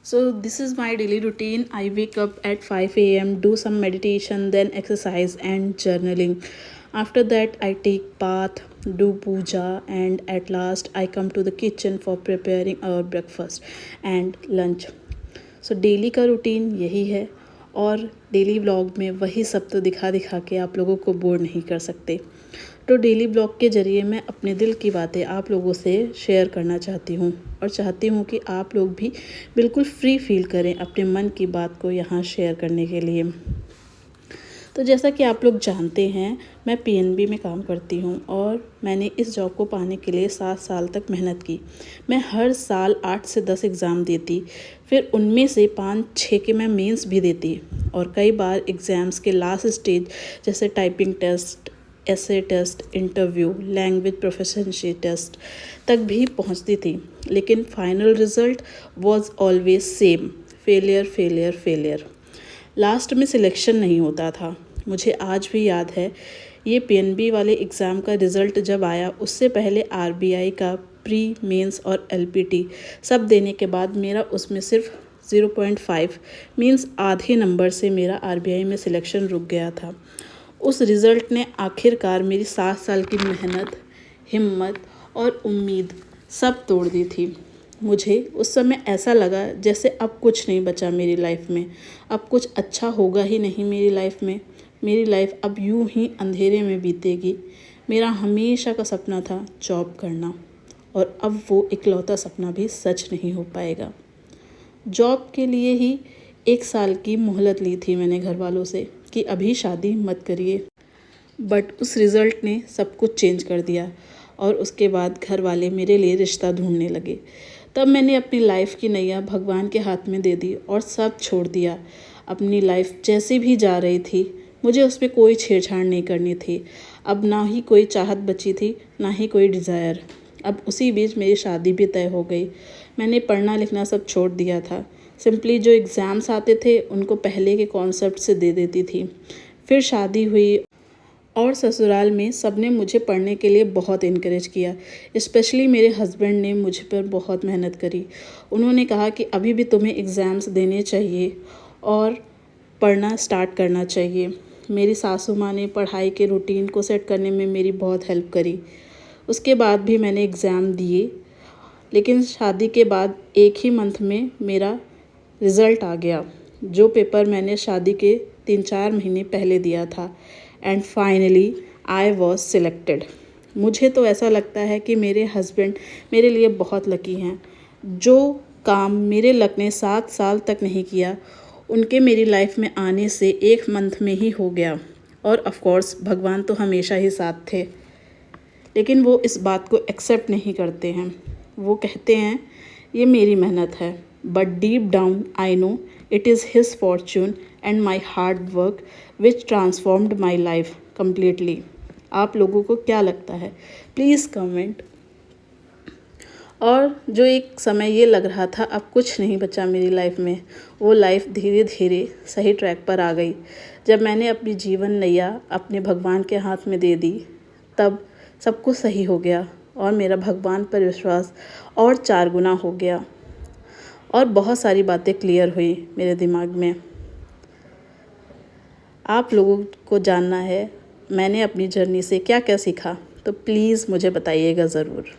So this is my daily routine. I wake up at 5 a.m., do some meditation, then exercise and journaling. After that, I take bath, do puja, and at last I come to the kitchen for preparing our breakfast and lunch. So daily का routine यही है और daily vlog में वही सब तो दिखा दिखा के आप लोगों को बोर नहीं कर सकते। तो डेली ब्लॉग के ज़रिए मैं अपने दिल की बातें आप लोगों से शेयर करना चाहती हूँ और चाहती हूँ कि आप लोग भी बिल्कुल फ्री फील करें अपने मन की बात को यहाँ शेयर करने के लिए। तो जैसा कि आप लोग जानते हैं, मैं पीएनबी में काम करती हूँ और मैंने इस जॉब को पाने के लिए 7 साल तक मेहनत की। मैं हर साल 8 से 10 एग्ज़ाम देती, फिर उनमें से 5-6 के मैं मेंस भी देती और कई बार एग्ज़ाम्स के लास्ट स्टेज जैसे typing test, essay test, interview, language proficiency test तक भी पहुंचती थी। लेकिन final result was always same, failure failure failure. Last में सिलेक्शन नहीं होता था। मुझे आज भी याद है, ये पीएनबी वाले एग्ज़ाम का रिज़ल्ट जब आया, उससे पहले आरबीआई का प्री मेंस और एलपीटी सब देने के बाद मेरा उसमें सिर्फ 0.5 मीन्स आधे नंबर से मेरा आरबीआई में सिलेक्शन रुक गया था। उस रिज़ल्ट ने आखिरकार मेरी 7 साल की मेहनत, हिम्मत और उम्मीद सब तोड़ दी थी। मुझे उस समय ऐसा लगा जैसे अब कुछ नहीं बचा मेरी लाइफ में, अब कुछ अच्छा होगा ही नहीं मेरी लाइफ में। मेरी लाइफ अब यूं ही अंधेरे में बीतेगी। मेरा हमेशा का सपना था जॉब करना और अब वो इकलौता सपना भी सच नहीं हो पाएगा। जॉब के लिए ही 1 साल की मोहलत ली थी मैंने घर वालों से कि अभी शादी मत करिए, बट उस रिज़ल्ट ने सब कुछ चेंज कर दिया और उसके बाद घर वाले मेरे लिए रिश्ता ढूंढने लगे। तब मैंने अपनी लाइफ की नैया भगवान के हाथ में दे दी और सब छोड़ दिया। अपनी लाइफ जैसी भी जा रही थी, मुझे उस पर कोई छेड़छाड़ नहीं करनी थी। अब ना ही कोई चाहत बची थी, ना ही कोई डिज़ायर। अब उसी बीच मेरी शादी भी तय हो गई। मैंने पढ़ना लिखना सब छोड़ दिया था। सिंपली जो एग्ज़ाम्स आते थे उनको पहले के कॉन्सेप्ट से दे देती थी। फिर शादी हुई और ससुराल में सबने मुझे पढ़ने के लिए बहुत इनकरेज किया। स्पेशली मेरे हस्बैंड ने मुझ पर बहुत मेहनत करी। उन्होंने कहा कि अभी भी तुम्हें एग्ज़ाम्स देने चाहिए और पढ़ना स्टार्ट करना चाहिए। मेरी सासू माँ ने पढ़ाई के रूटीन को सेट करने में मेरी बहुत हेल्प करी। उसके बाद भी मैंने एग्ज़ाम दिए, लेकिन शादी के बाद एक ही मंथ में मेरा रिज़ल्ट आ गया, जो पेपर मैंने शादी के 3-4 महीने पहले दिया था। And finally I was selected. मुझे तो ऐसा लगता है कि मेरे हस्बैंड मेरे लिए बहुत लकी हैं। जो काम मेरे लक ने 7 साल तक नहीं किया, उनके मेरी लाइफ में आने से 1 मंथ में ही हो गया। और ऑफ कोर्स भगवान तो हमेशा ही साथ थे, लेकिन वो इस बात को एक्सेप्ट नहीं करते हैं। वो कहते हैं ये मेरी मेहनत है, but deep down I know it is his Fortune and my hard work which transformed my life completely. आप लोगों को क्या लगता है? Please comment. और जो एक समय ये लग रहा था अब कुछ नहीं बचा मेरी लाइफ में, वो लाइफ धीरे धीरे सही ट्रैक पर आ गई। जब मैंने अपनी जीवन नैया अपने भगवान के हाथ में दे दी, तब सब कुछ सही हो गया और मेरा भगवान पर विश्वास और 4 गुना हो गया और बहुत सारी बातें क्लियर हुई मेरे दिमाग में। आप लोगों को जानना है मैंने अपनी जर्नी से क्या क्या सीखा, तो प्लीज़ मुझे बताइएगा ज़रूर।